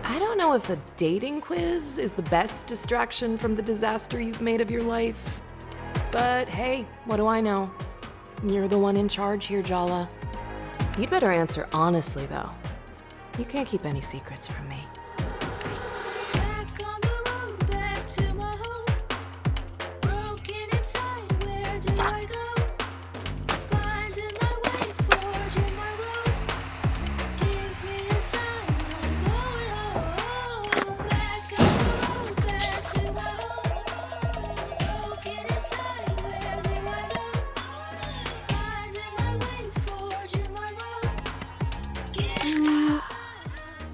I don't know if a dating quiz is the best distraction from the disaster you've made of your life. But hey, what do I know? You're the one in charge here, Jala. You'd better answer honestly, though. You can't keep any secrets from me.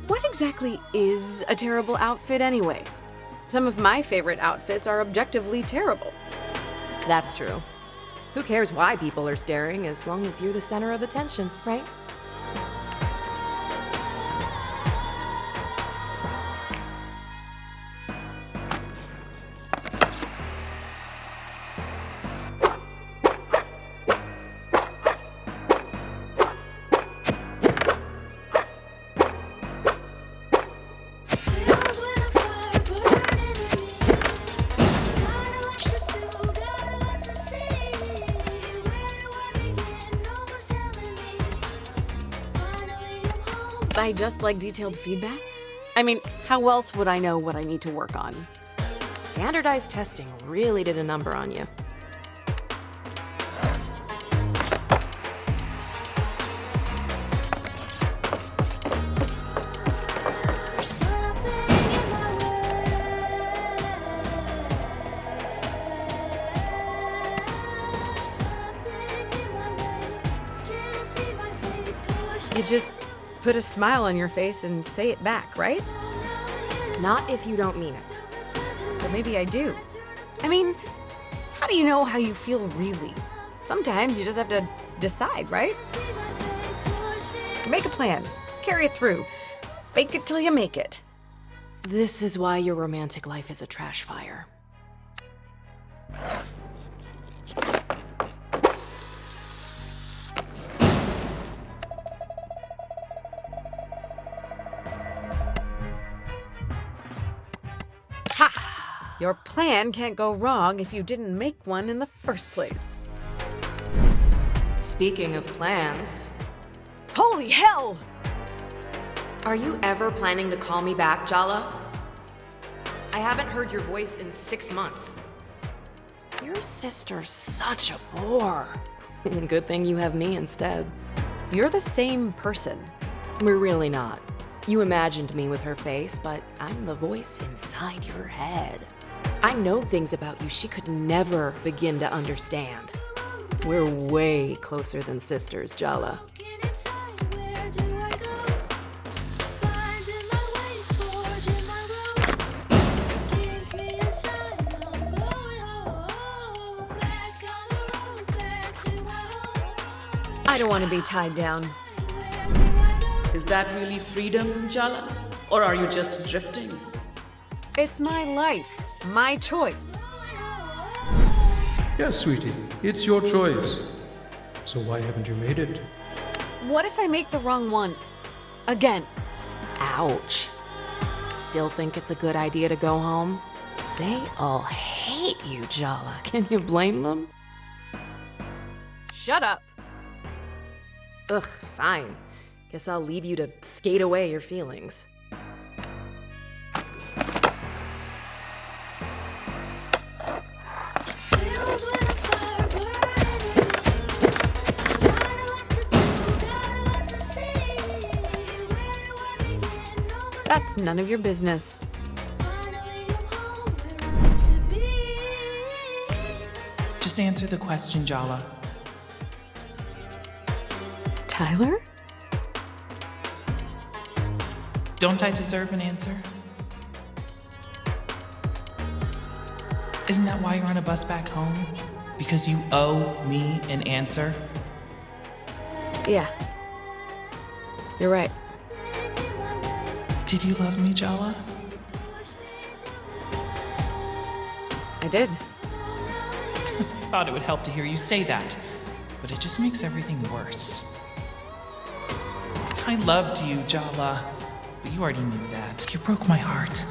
What exactly is a terrible outfit anyway? Some of my favorite outfits are objectively terrible. That's true. Who cares why people are staring as long as you're the center of attention, right? I just like detailed feedback? I mean, how else would I know what I need to work on? Standardized testing really did a number on you. You just put a smile on your face and say it back, right? Not if you don't mean it. But maybe I do. I mean, how do you know how you feel really? Sometimes you just have to decide, right? Make a plan. Carry it through. Fake it till you make it. This is why your romantic life is a trash fire. Your plan can't go wrong if you didn't make one in the first place. Speaking of plans, Holy hell! are you ever planning to call me back, Jala? I haven't heard your voice in 6 months. Your sister's such a bore. Good thing you have me instead. You're the same person. We're really not. You imagined me with her face, but I'm the voice inside your head. I know things about you she could never begin to understand. We're way closer than sisters, Jala. I don't want to be tied down. Is that really freedom, Jala? Or are you just drifting? It's my life, my choice. Yes, sweetie, it's your choice. So why haven't you made it? What if I make the wrong one? Again. Ouch. Still think it's a good idea to go home? They all hate you, Jala. Can you blame them? Shut up. Ugh, fine. Guess I'll leave you to skate away your feelings. That's none of your business. Just answer the question, Jala. Tyler? Don't I deserve an answer? Isn't that why you're on a bus back home? Because you owe me an answer? Yeah. You're right. Did you love me, Jala? I did. Thought it would help to hear you say that, but it just makes everything worse. I loved you, Jala, but you already knew that. You broke my heart.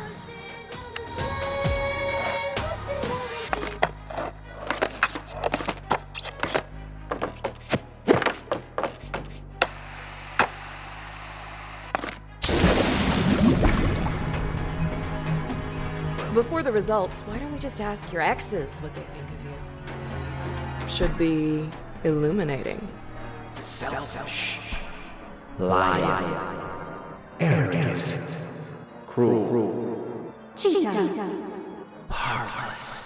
Before the results, why don't we just ask your exes what they think of you? Should be illuminating. Selfish, lying, arrogant, cruel, heartless.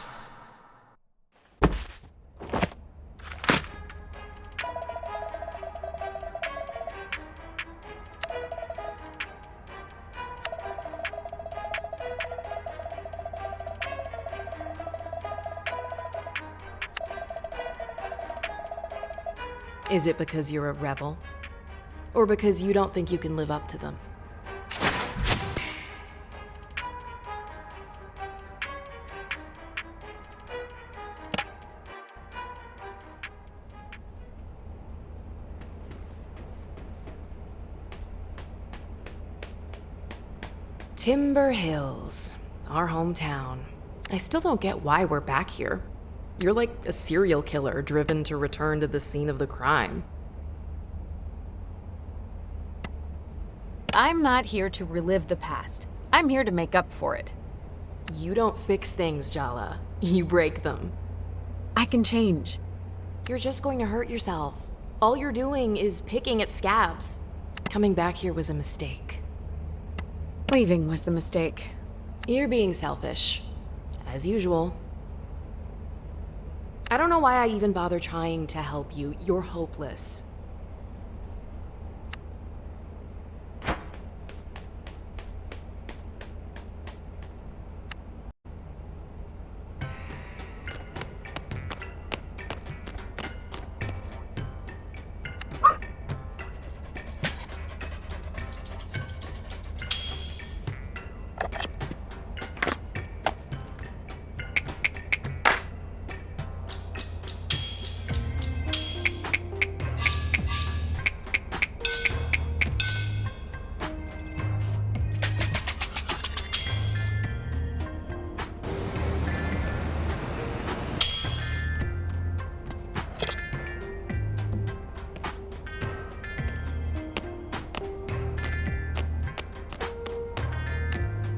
Is it because you're a rebel? Or because you don't think you can live up to them? Timber Hills, our hometown. I still don't get why we're back here. You're like a serial killer driven to return to the scene of the crime. I'm not here to relive the past. I'm here to make up for it. You don't fix things, Jala. You break them. I can change. You're just going to hurt yourself. All you're doing is picking at scabs. Coming back here was a mistake. Leaving was the mistake. You're being selfish. As usual. I don't know why I even bother trying to help you. You're hopeless.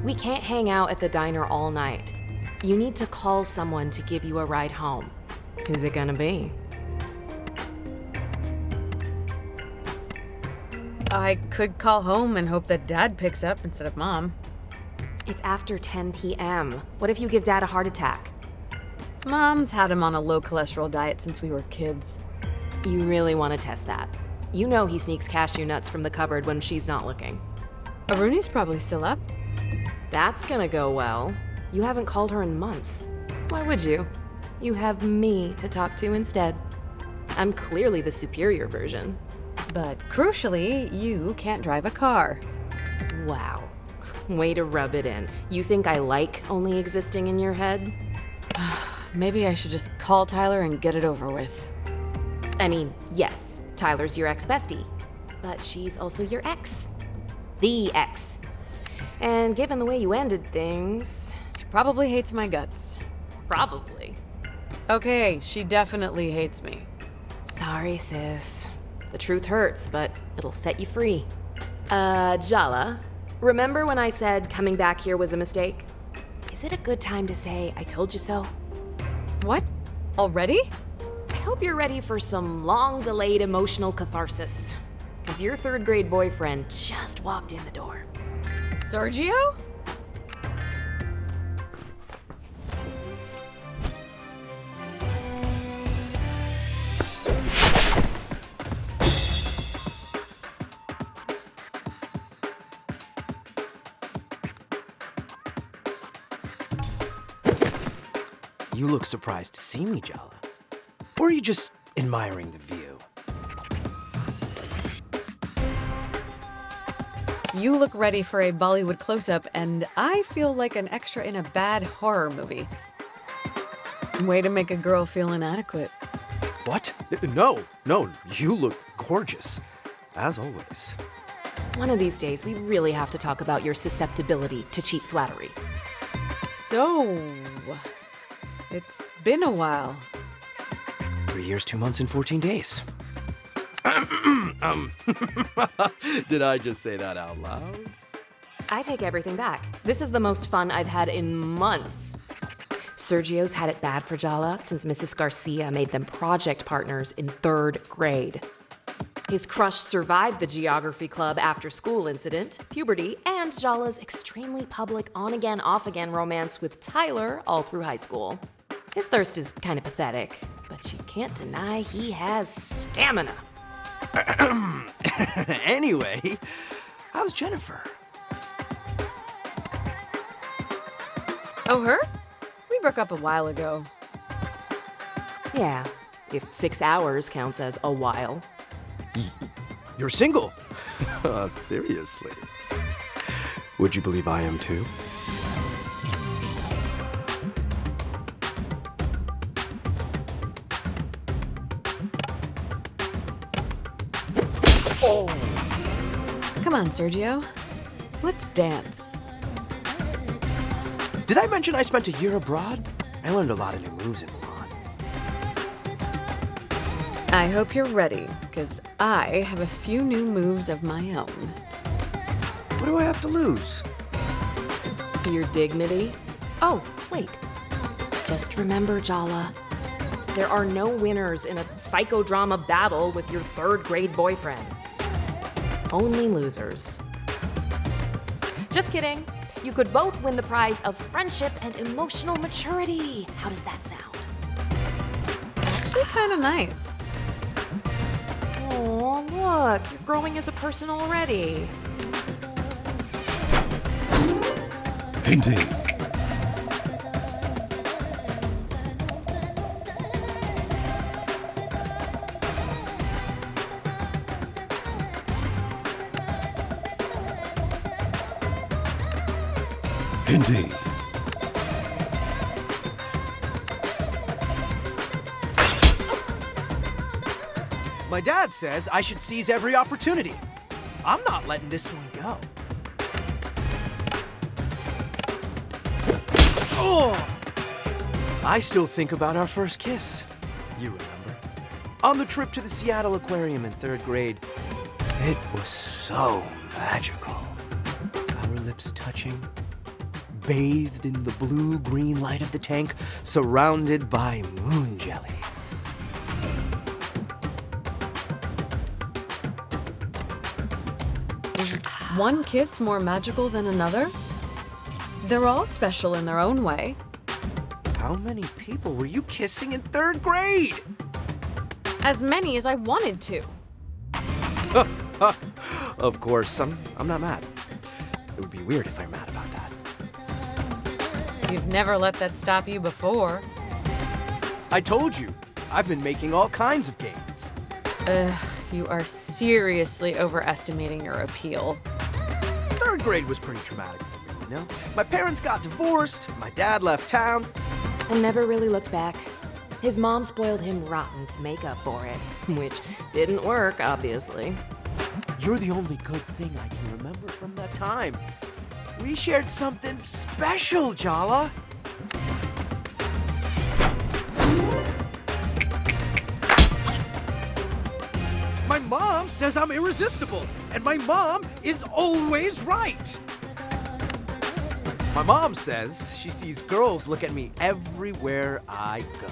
We can't hang out at the diner all night. You need to call someone to give you a ride home. Who's it gonna be? I could call home and hope that Dad picks up instead of Mom. It's after 10 p.m. What if you give Dad a heart attack? Mom's had him on a low-cholesterol diet since we were kids. You really want to test that. You know he sneaks cashew nuts from the cupboard when she's not looking. Aruni's probably still up. That's gonna go well. You haven't called her in months. Why would you? You have me to talk to instead. I'm clearly the superior version. But crucially, you can't drive a car. Wow. Way to rub it in. You think I like only existing in your head? Maybe I should just call Tyler and get it over with. I mean, yes, Tyler's your ex-bestie. But she's also your ex. The ex. And given the way you ended things... She probably hates my guts. Probably. Okay, she definitely hates me. Sorry, sis. The truth hurts, but it'll set you free. Jala, remember when I said coming back here was a mistake? Is it a good time to say I told you so? What? Already? I hope you're ready for some long-delayed emotional catharsis. Because your third-grade boyfriend just walked in the door. Sergio? You look surprised to see me, Jala. Or are you just admiring the view? You look ready for a Bollywood close-up, and I feel like an extra in a bad horror movie. Way to make a girl feel inadequate. What? No, you look gorgeous. As always. One of these days, we really have to talk about your susceptibility to cheap flattery. So, it's been a while. 3 years, 2 months, and 14 days. Did I just say that out loud? I take everything back. This is the most fun I've had in months. Sergio's had it bad for Jala since Mrs. Garcia made them project partners in 3rd grade. His crush survived the geography club after school incident, puberty, and Jala's extremely public on-again, off-again romance with Tyler all through high school. His thirst is kind of pathetic, but you can't deny he has stamina. Anyway, how's Jennifer? Oh, her? We broke up a while ago. Yeah, if 6 hours counts as a while. You're single? Seriously? Would you believe I am too? Come on, Sergio. Let's dance. Did I mention I spent a year abroad? I learned a lot of new moves in Milan. I hope you're ready, because I have a few new moves of my own. What do I have to lose? Your dignity? Oh, wait. Just remember, Jala, there are no winners in a psychodrama battle with your 3rd grade boyfriend. Only losers. Just kidding. You could both win the prize of friendship and emotional maturity. How does that sound? Actually, kind of nice. Oh, look, you're growing as a person already. Indeed. Indeed. My dad says I should seize every opportunity. I'm not letting this one go. Oh! I still think about our first kiss. You remember? On the trip to the Seattle Aquarium in 3rd grade. It was so magical. Our lips touching, bathed in the blue-green light of the tank, surrounded by moon jellies. One kiss more magical than another? They're all special in their own way. How many people were you kissing in 3rd grade? As many as I wanted to. Of course, I'm not mad. It would be weird if I'm mad about that. You've never let that stop you before. I told you, I've been making all kinds of gains. Ugh, you are seriously overestimating your appeal. 3rd grade was pretty traumatic for me, you know? My parents got divorced, my dad left town. And never really looked back. His mom spoiled him rotten to make up for it, which didn't work, obviously. You're the only good thing I can remember from that time. We shared something special, Jala. My mom says I'm irresistible, and my mom is always right. My mom says she sees girls look at me everywhere I go.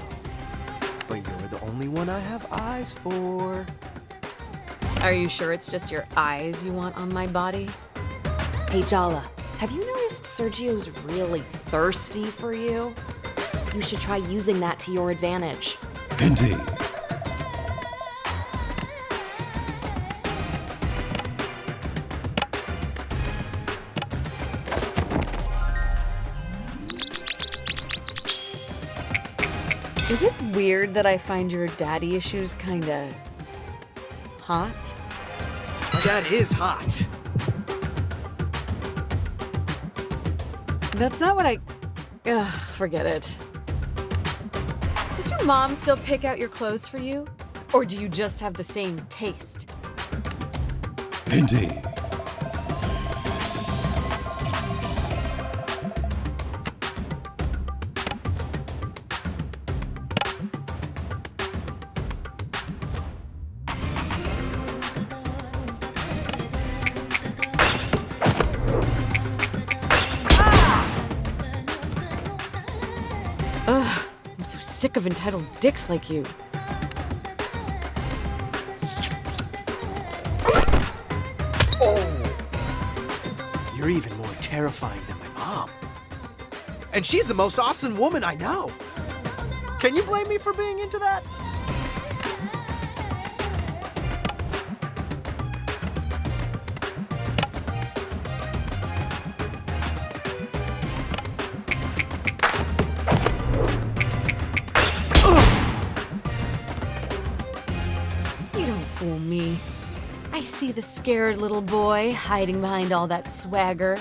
But you're the only one I have eyes for. Are you sure it's just your eyes you want on my body? Hey, Jala, have you noticed Sergio's really thirsty for you? You should try using that to your advantage. Indeed. Is it weird that I find your daddy issues kinda hot? My dad is hot. That's not what I... Ugh, forget it. Does your mom still pick out your clothes for you? Or do you just have the same taste? Indeed. Ugh, I'm so sick of entitled dicks like you. You're even more terrifying than my mom. And she's the most awesome woman I know. Can you blame me for being into that? You don't fool me. I see the scared little boy hiding behind all that swagger.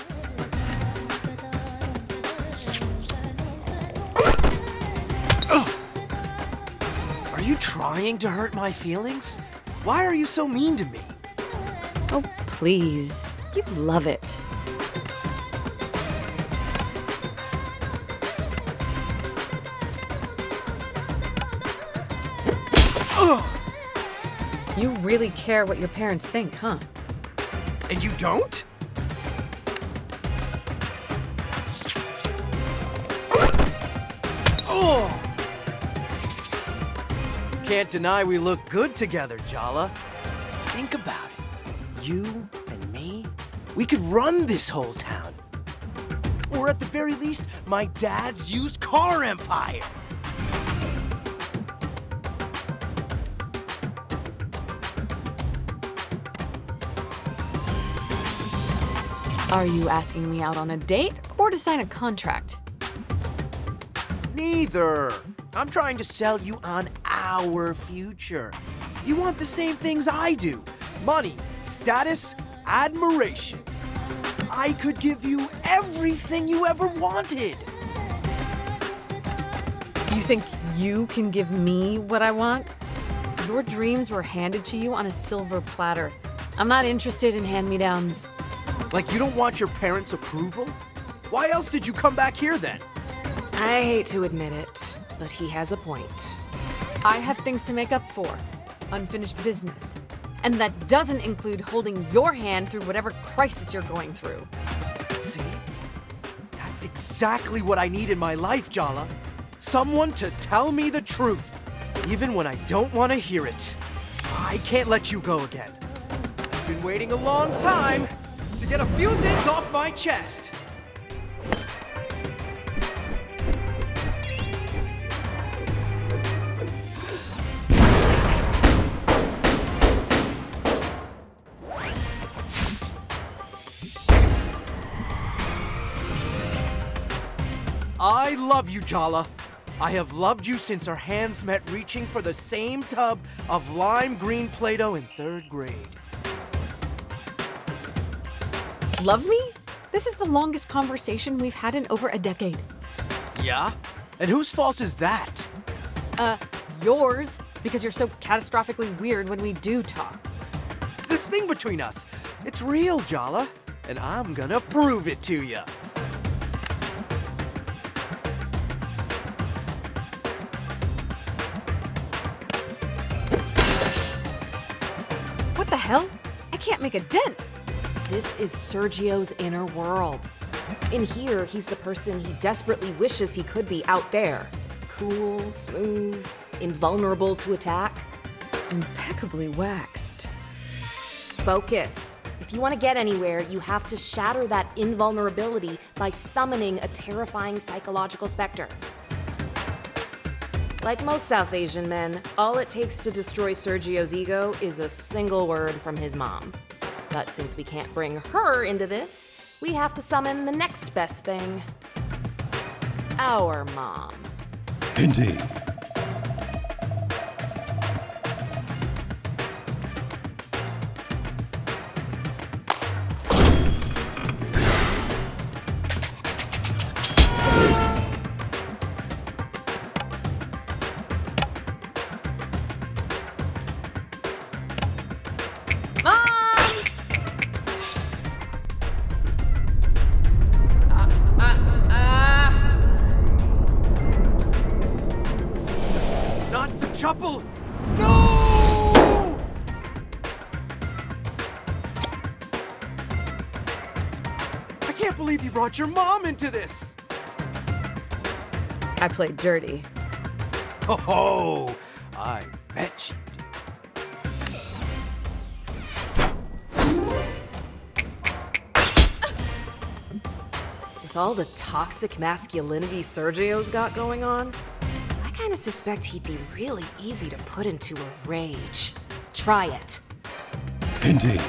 Are you trying to hurt my feelings? Why are you so mean to me? Oh, please. You love it. You really care what your parents think, huh? And you don't? Oh! Can't deny we look good together, Jala. Think about it. You and me, we could run this whole town. Or at the very least, my dad's used car empire. Are you asking me out on a date or to sign a contract? Neither. I'm trying to sell you on our future. You want the same things I do. Money, status, admiration. I could give you everything you ever wanted. You think you can give me what I want? Your dreams were handed to you on a silver platter. I'm not interested in hand-me-downs. Like you don't want your parents' approval? Why else did you come back here then? I hate to admit it, but he has a point. I have things to make up for. Unfinished business. And that doesn't include holding your hand through whatever crisis you're going through. See? That's exactly what I need in my life, Jala. Someone to tell me the truth, even when I don't want to hear it. I can't let you go again. I've been waiting a long time to get a few things off my chest. I love you, Jala. I have loved you since our hands met reaching for the same tub of lime green Play-Doh in 3rd grade. Love me? This is the longest conversation we've had in over a decade. Yeah? And whose fault is that? Yours, because you're so catastrophically weird when we do talk. This thing between us, it's real, Jala. And I'm gonna prove it to you. What the hell? I can't make a dent. This is Sergio's inner world. In here, he's the person he desperately wishes he could be out there. Cool, smooth, invulnerable to attack. Impeccably waxed. Focus. If you want to get anywhere, you have to shatter that invulnerability by summoning a terrifying psychological specter. Like most South Asian men, all it takes to destroy Sergio's ego is a single word from his mom. But since we can't bring her into this, we have to summon the next best thing. Our mom. Indeed. can't believe you brought your mom into this! I played dirty. Oh, I bet you With all the toxic masculinity Sergio's got going on, I kind of suspect he'd be really easy to put into a rage. Try it. Indeed.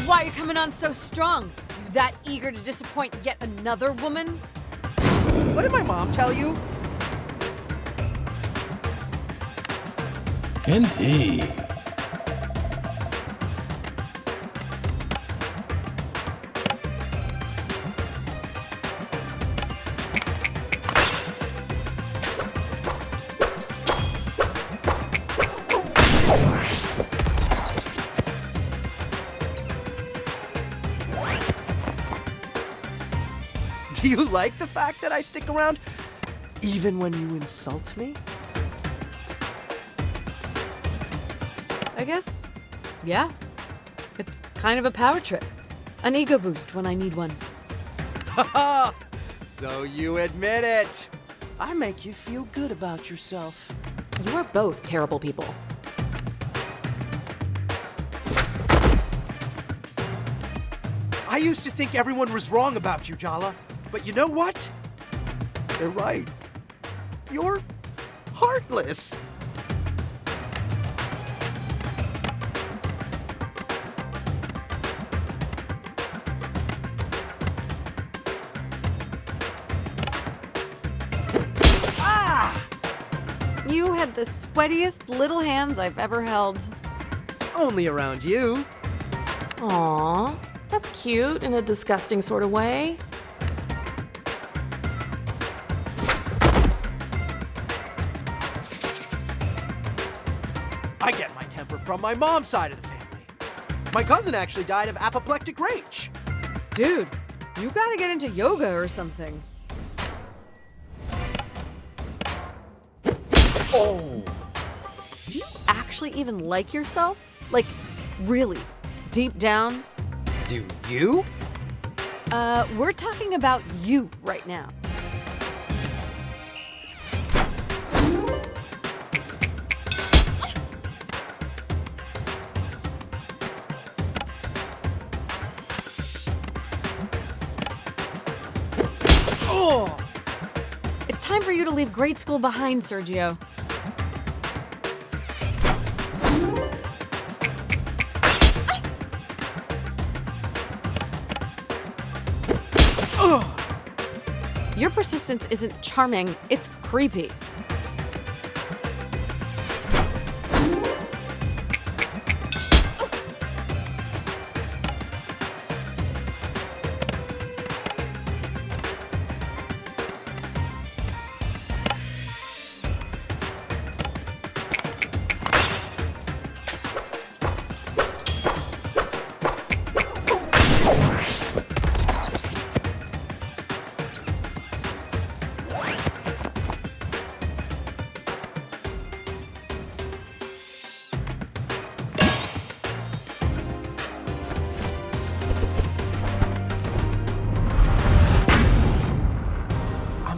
Why are you coming on so strong? You that eager to disappoint yet another woman? What did my mom tell you? Indeed. Do you like the fact that I stick around even when you insult me? I guess, yeah. It's kind of a power trip. An ego boost when I need one. Haha! So you admit it. I make you feel good about yourself. You are both terrible people. I used to think everyone was wrong about you, Jala. But you know what? They're right. You're heartless. You had the sweatiest little hands I've ever held. Only around you. Aww, that's cute in a disgusting sort of way. I get my temper from my mom's side of the family. My cousin actually died of apoplectic rage. Dude, you gotta get into yoga or something. Oh! Do you actually even like yourself? Like, really? Deep down? Do you? We're talking about you right now. Oh! It's time for you to leave grade school behind, Sergio. Your persistence isn't charming, it's creepy.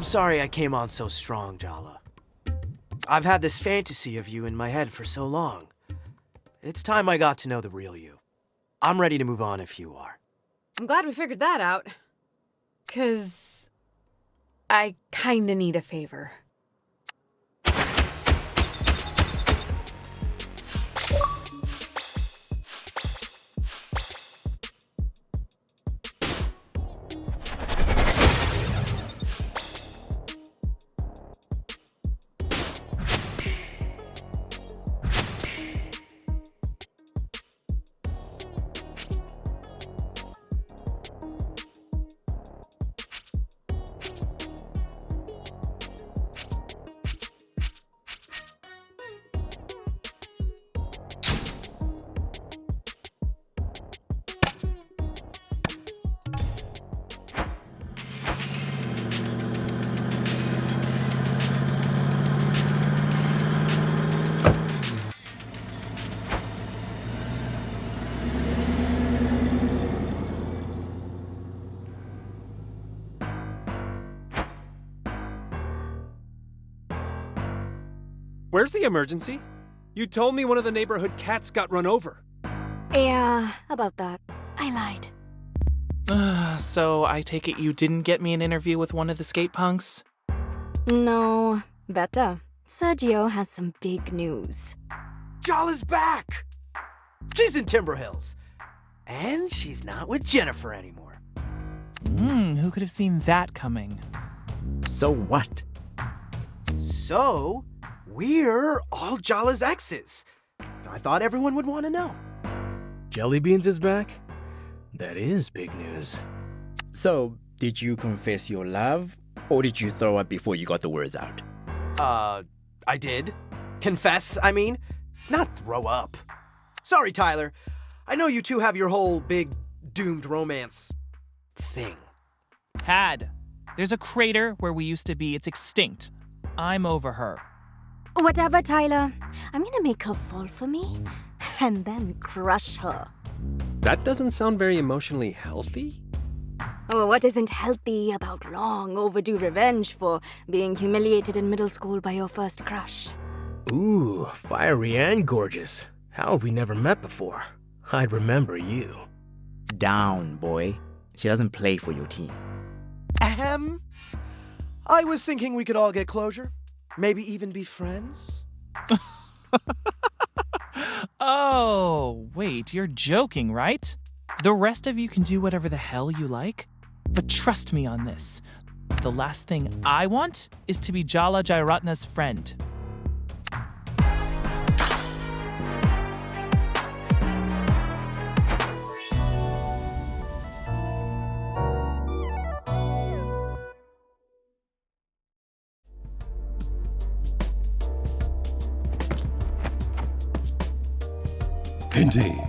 Sorry I came on so strong, Jala. I've had this fantasy of you in my head for so long. It's time I got to know the real you. I'm ready to move on if you are. I'm glad we figured that out. 'Cause I kinda need a favor. Where's the emergency? You told me one of the neighborhood cats got run over. Yeah, about that. I lied. So I take it you didn't get me an interview with one of the skate punks? No, better. Sergio has some big news. Jala's back! She's in Timber Hills. And she's not with Jennifer anymore. Who could have seen that coming? So what? So, we're all Jala's exes. I thought everyone would want to know. Jellybeans is back? That is big news. So, did you confess your love, or did you throw up before you got the words out? I did. Confess, I mean. Not throw up. Sorry, Tyler. I know you two have your whole big doomed romance thing. There's a crater where we used to be. It's extinct. I'm over her. Whatever, Tyler. I'm gonna make her fall for me and then crush her. That doesn't sound very emotionally healthy. Oh, what isn't healthy about long overdue revenge for being humiliated in middle school by your first crush? Ooh, fiery and gorgeous. How have we never met before? I'd remember you. Down, boy. She doesn't play for your team. Ahem. I was thinking we could all get closure. Maybe even be friends. Oh, wait, you're joking, right? The rest of you can do whatever the hell you like. But trust me on this. The last thing I want is to be Jala Jairatna's friend. Indeed.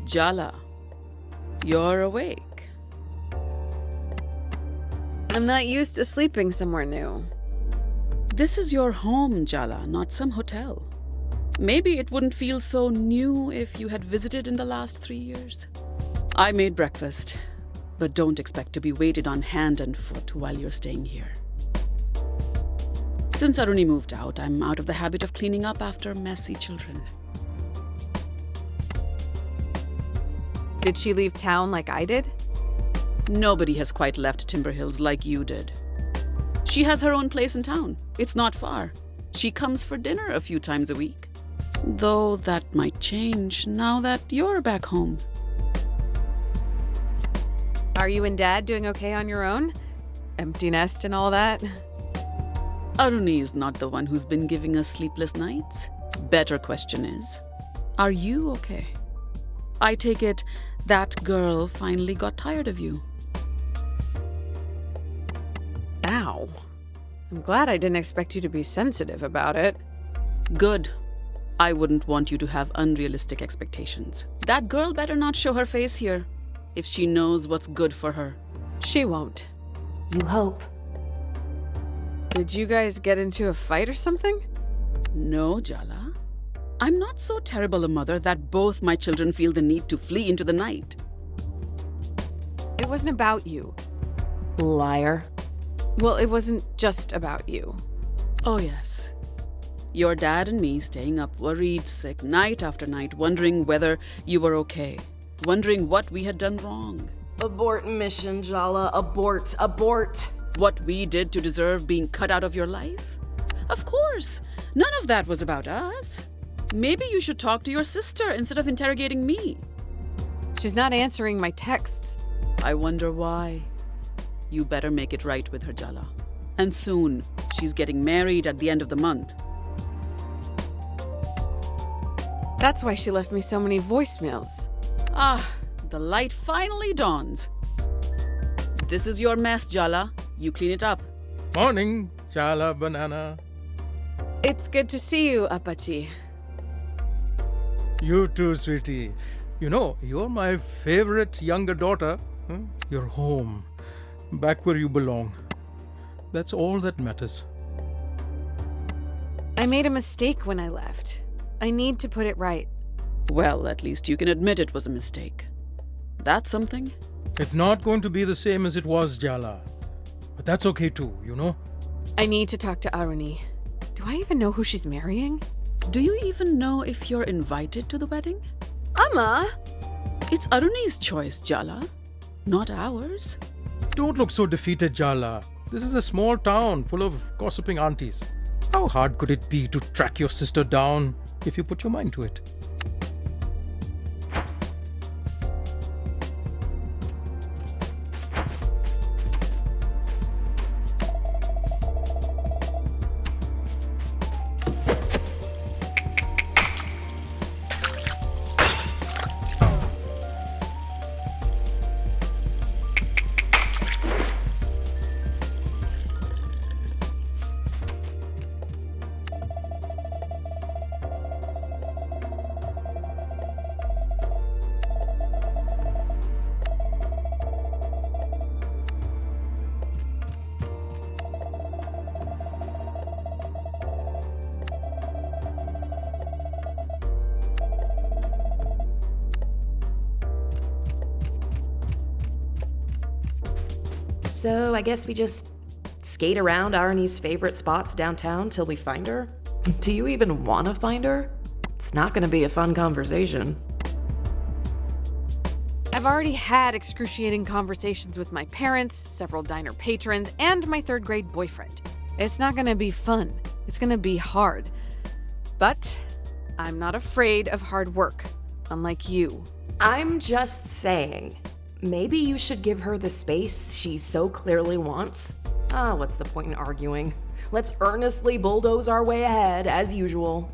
Jala, you're awake. I'm not used to sleeping somewhere new. This is your home, Jala, not some hotel. Maybe it wouldn't feel so new if you had visited in the last 3 years. I made breakfast, but don't expect to be waited on hand and foot while you're staying here. Since Aruni moved out, I'm out of the habit of cleaning up after messy children. Did she leave town like I did? Nobody has quite left Timber Hills like you did. She has her own place in town. It's not far. She comes for dinner a few times a week. Though that might change now that you're back home. Are you and Dad doing okay on your own? Empty nest and all that? Aruni is not the one who's been giving us sleepless nights. Better question is, are you okay? I take it that girl finally got tired of you. Ow. I'm glad I didn't expect you to be sensitive about it. Good. I wouldn't want you to have unrealistic expectations. That girl better not show her face here if she knows what's good for her. She won't. You hope. Did you guys get into a fight or something? No, Jala. I'm not so terrible a mother that both my children feel the need to flee into the night. It wasn't about you. Liar. Well, it wasn't just about you. Oh, yes. Your dad and me staying up worried, sick, night after night, wondering whether you were okay, wondering what we had done wrong. Abort mission, Jala. Abort. Abort. What we did to deserve being cut out of your life? Of course. None of that was about us. Maybe you should talk to your sister instead of interrogating me. She's not answering my texts. I wonder why. You better make it right with her, Jala. And soon. She's getting married at the end of the month. That's why she left me so many voicemails. Ah, the light finally dawns. This is your mess, Jala. You clean it up. Morning, Jala Banana. It's good to see you, Apache. You too, sweetie. You know, you're my favorite younger daughter. Huh? You're home, back where you belong. That's all that matters. I made a mistake when I left. I need to put it right. Well, at least you can admit it was a mistake. That's something. It's not going to be the same as it was, Jala. But that's okay too, you know? I need to talk to Aruni. Do I even know who she's marrying? Do you even know if you're invited to the wedding? Amma! It's Aruni's choice, Jala, not ours. Don't look so defeated, Jala. This is a small town full of gossiping aunties. How hard could it be to track your sister down if you put your mind to it? So I guess we just skate around Arnie's favorite spots downtown till we find her? Do you even want to find her? It's not going to be a fun conversation. I've already had excruciating conversations with my parents, several diner patrons, and my third grade boyfriend. It's not gonna be fun. It's gonna be hard. But I'm not afraid of hard work, unlike you. I'm just saying, maybe you should give her the space she so clearly wants. What's the point in arguing? Let's earnestly bulldoze our way ahead, as usual.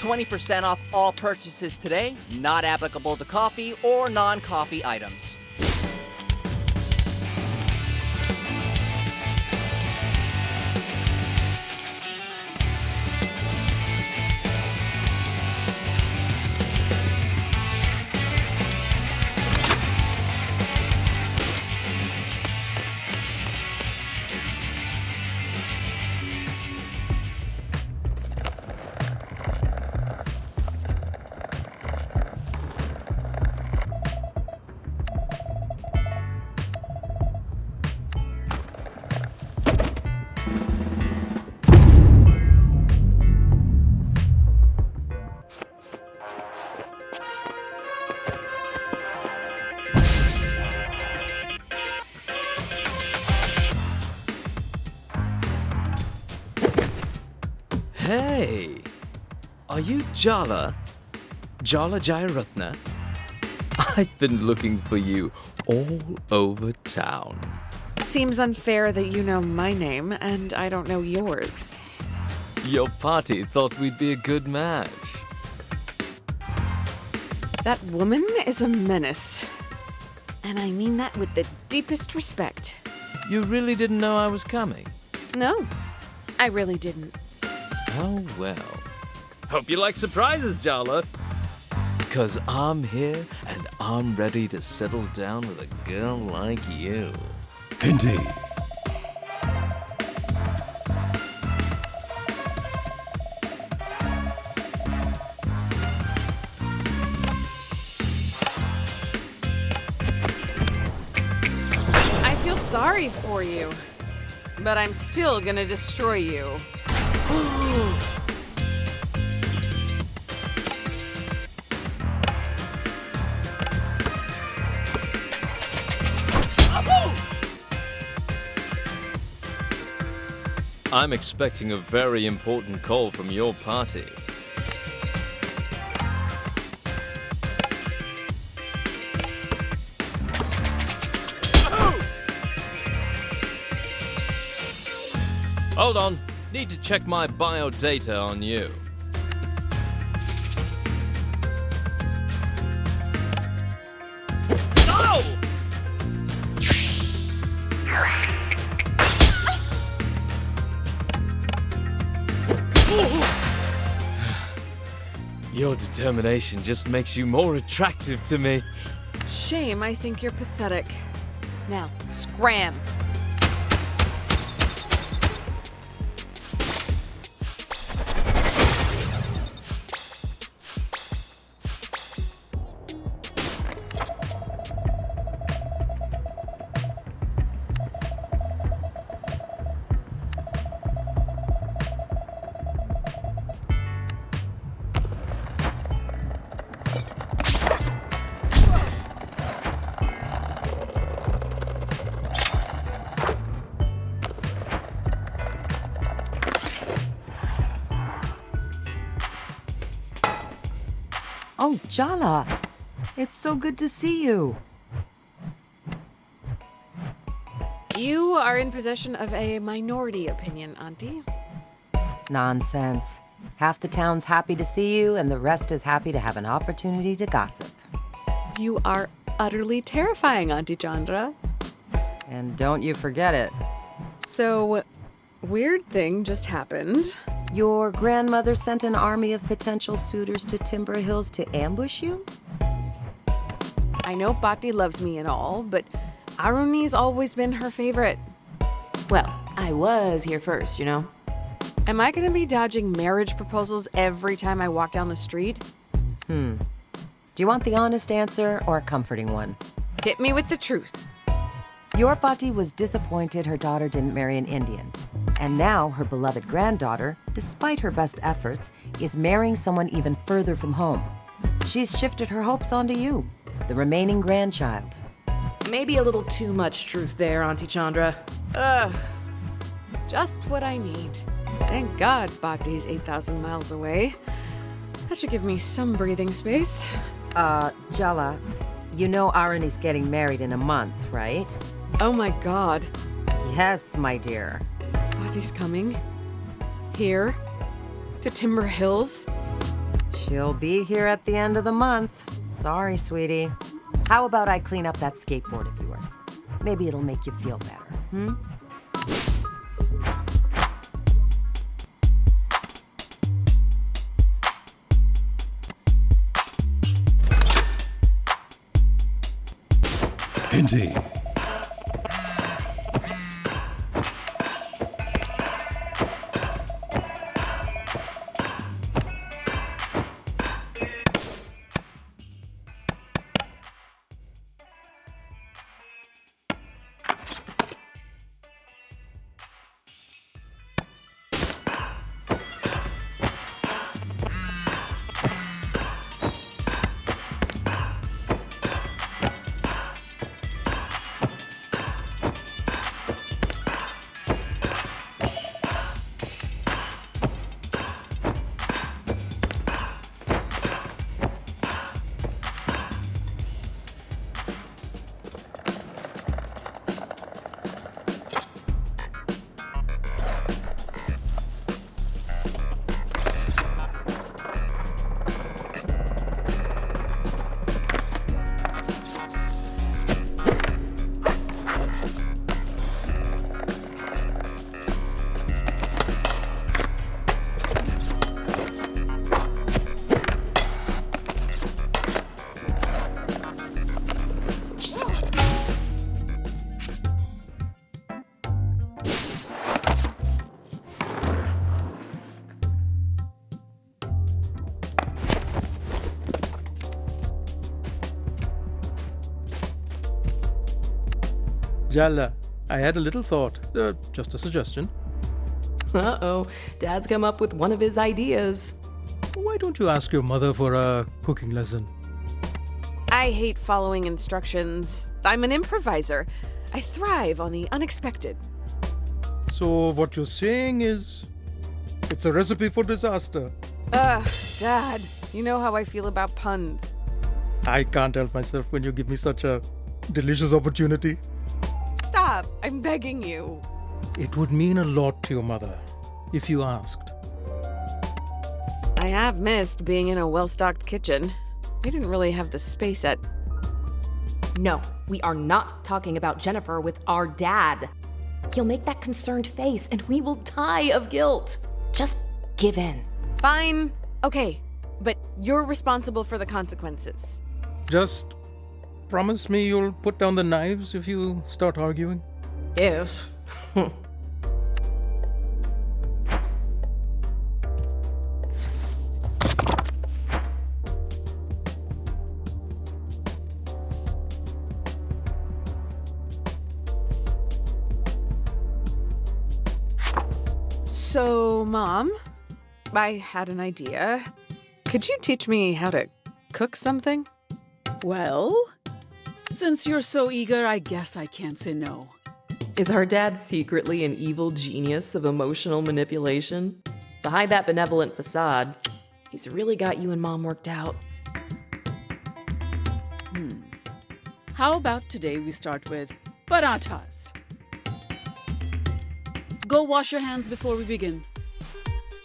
20% off all purchases today, not applicable to coffee or non-coffee items. Hey, are you Jala? Jala Jayaratna? I've been looking for you all over town. Seems unfair that you know my name and I don't know yours. Your party thought we'd be a good match. That woman is a menace. And I mean that with the deepest respect. You really didn't know I was coming? No, I really didn't. Oh, well. Hope you like surprises, Jala. Because I'm here and I'm ready to settle down with a girl like you. Indeed. I feel sorry for you, but I'm still gonna destroy you. I'm expecting a very important call from your party. Hold on. Need to check my biodata on you. Oh! Your determination just makes you more attractive to me. Shame, I think you're pathetic. Now, scram! Oh, Jala, it's so good to see you. You are in possession of a minority opinion, Auntie. Nonsense. Half the town's happy to see you, and the rest is happy to have an opportunity to gossip. You are utterly terrifying, Auntie Chandra. And don't you forget it. So, weird thing just happened. Your grandmother sent an army of potential suitors to Timber Hills to ambush you? I know Bhakti loves me and all, but Aruni's always been her favorite. Well, I was here first, you know? Am I gonna be dodging marriage proposals every time I walk down the street? Do you want the honest answer or a comforting one? Hit me with the truth. Your Bhakti was disappointed her daughter didn't marry an Indian. And now her beloved granddaughter, despite her best efforts, is marrying someone even further from home. She's shifted her hopes onto you, the remaining grandchild. Maybe a little too much truth there, Auntie Chandra. Ugh. Just what I need. Thank God Bhakti's 8,000 miles away. That should give me some breathing space. Jala, you know Aruni's getting married in a month, right? Oh my God. Yes, my dear. Bhakti's coming. Here. To Timber Hills. She'll be here at the end of the month. Sorry, sweetie. How about I clean up that skateboard of yours? Maybe it'll make you feel better, hmm? Indeed. Jala, I had a little thought. Just a suggestion. Uh-oh, Dad's come up with one of his ideas. Why don't you ask your mother for a cooking lesson? I hate following instructions. I'm an improviser. I thrive on the unexpected. So what you're saying is, it's a recipe for disaster. Dad, you know how I feel about puns. I can't help myself when you give me such a delicious opportunity. Stop, I'm begging you. It would mean a lot to your mother if you asked. I have missed being in a well-stocked kitchen. We didn't really have the space at... No, we are not talking about Jennifer with our dad. He'll make that concerned face and we will die of guilt. Just give in. Fine. Okay, but you're responsible for the consequences. Just promise me you'll put down the knives if you start arguing. If. So, Mom, I had an idea. Could you teach me how to cook something? Well, since you're so eager, I guess I can't say no. Is our dad secretly an evil genius of emotional manipulation? Behind that benevolent facade, he's really got you and Mom worked out. How about today we start with parathas? Go wash your hands before we begin.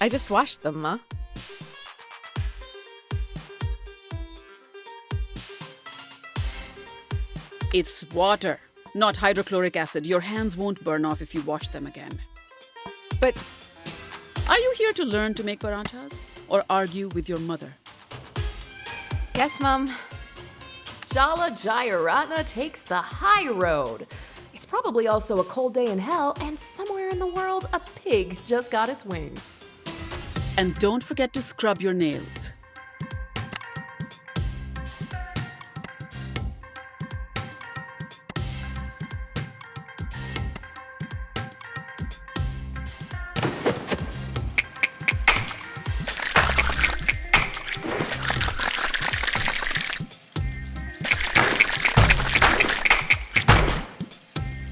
I just washed them, Ma. It's water, not hydrochloric acid. Your hands won't burn off if you wash them again. But are you here to learn to make parathas or argue with your mother? Yes, Mom. Jala Jayaratna takes the high road. It's probably also a cold day in hell, and somewhere in the world, a pig just got its wings. And don't forget to scrub your nails.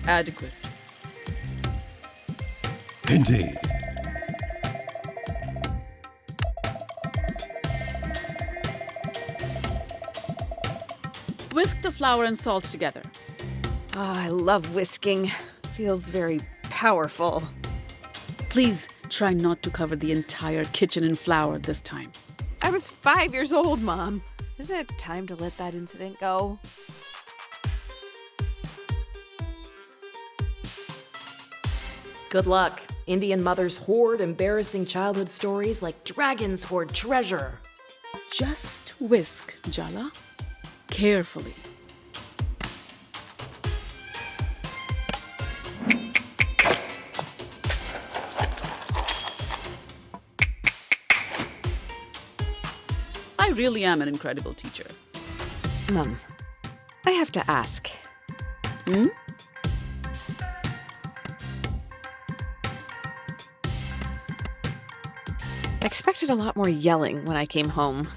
Adequate. Indeed. Whisk the flour and salt together. Oh, I love whisking. Feels very powerful. Please try not to cover the entire kitchen in flour this time. I was 5 years old, Mom. Isn't it time to let that incident go? Good luck. Indian mothers hoard embarrassing childhood stories like dragons hoard treasure. Just whisk, Jala. Carefully. I really am an incredible teacher. Mom, I have to ask. Hmm? I expected a lot more yelling when I came home.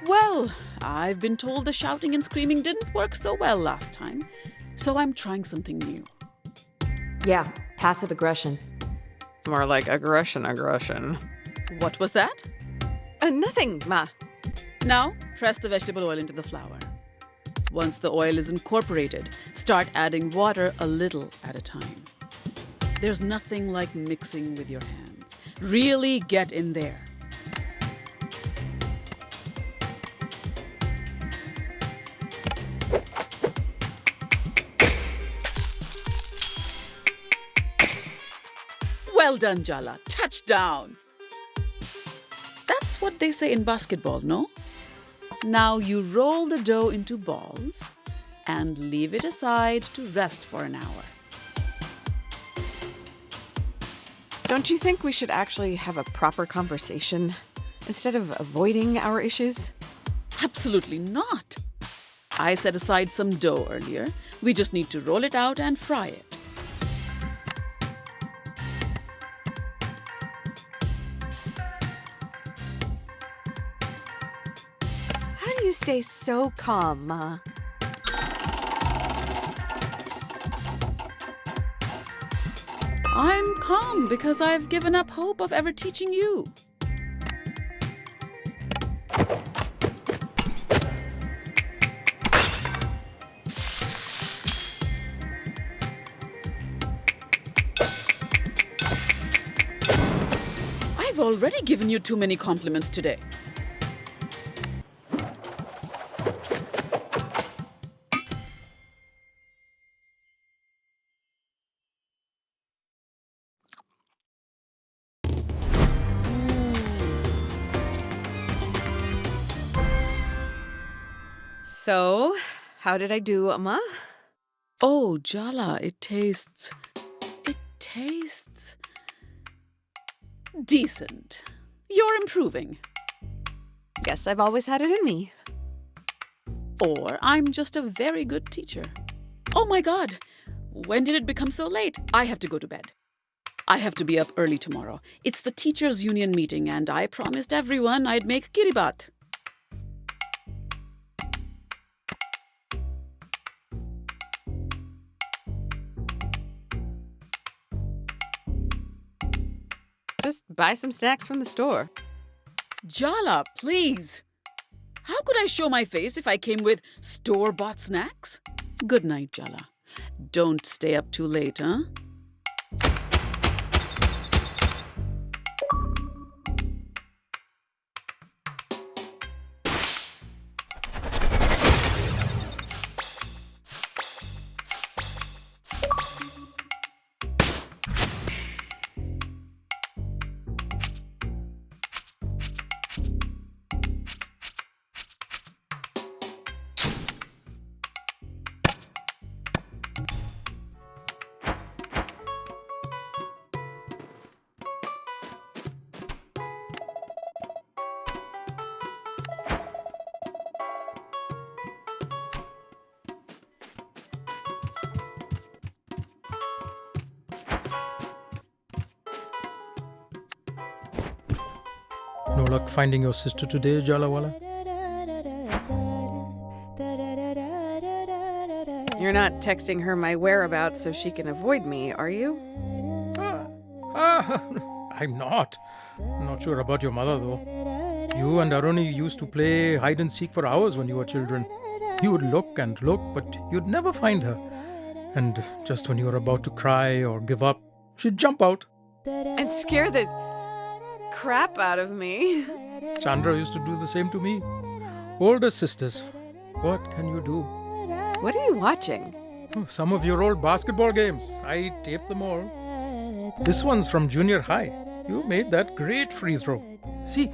Well, I've been told the shouting and screaming didn't work so well last time, so I'm trying something new. Yeah, passive aggression. More like aggression. What was that? Nothing, Ma. Now, press the vegetable oil into the flour. Once the oil is incorporated, start adding water a little at a time. There's nothing like mixing with your hands. Really get in there. Well done, Jala. Touchdown! That's what they say in basketball, no? Now you roll the dough into balls and leave it aside to rest for an hour. Don't you think we should actually have a proper conversation instead of avoiding our issues? Absolutely not. I set aside some dough earlier. We just need to roll it out and fry it. How do you stay so calm, Ma? I'm calm because I've given up hope of ever teaching you. I've already given you too many compliments today. So, how did I do, Ma? Oh, Jala, it tastes decent. You're improving. Guess I've always had it in me. Or I'm just a very good teacher. Oh my God! When did it become so late? I have to go to bed. I have to be up early tomorrow. It's the teachers' union meeting and I promised everyone I'd make kiribat. Just buy some snacks from the store. Jala, please! How could I show my face if I came with store-bought snacks? Good night, Jala. Don't stay up too late, huh? No luck finding your sister today, Jalawala? You're not texting her my whereabouts so she can avoid me, are you? I'm not. Not sure about your mother, though. You and Aruni used to play hide and seek for hours when you were children. You would look and look, but you'd never find her. And just when you were about to cry or give up, she'd jump out. And scare the crap out of me. Chandra used to do the same to me. Older sisters. What can you do? What are you watching? Oh, some of your old basketball games. I taped them all. This one's from junior high. You made that great free throw. See?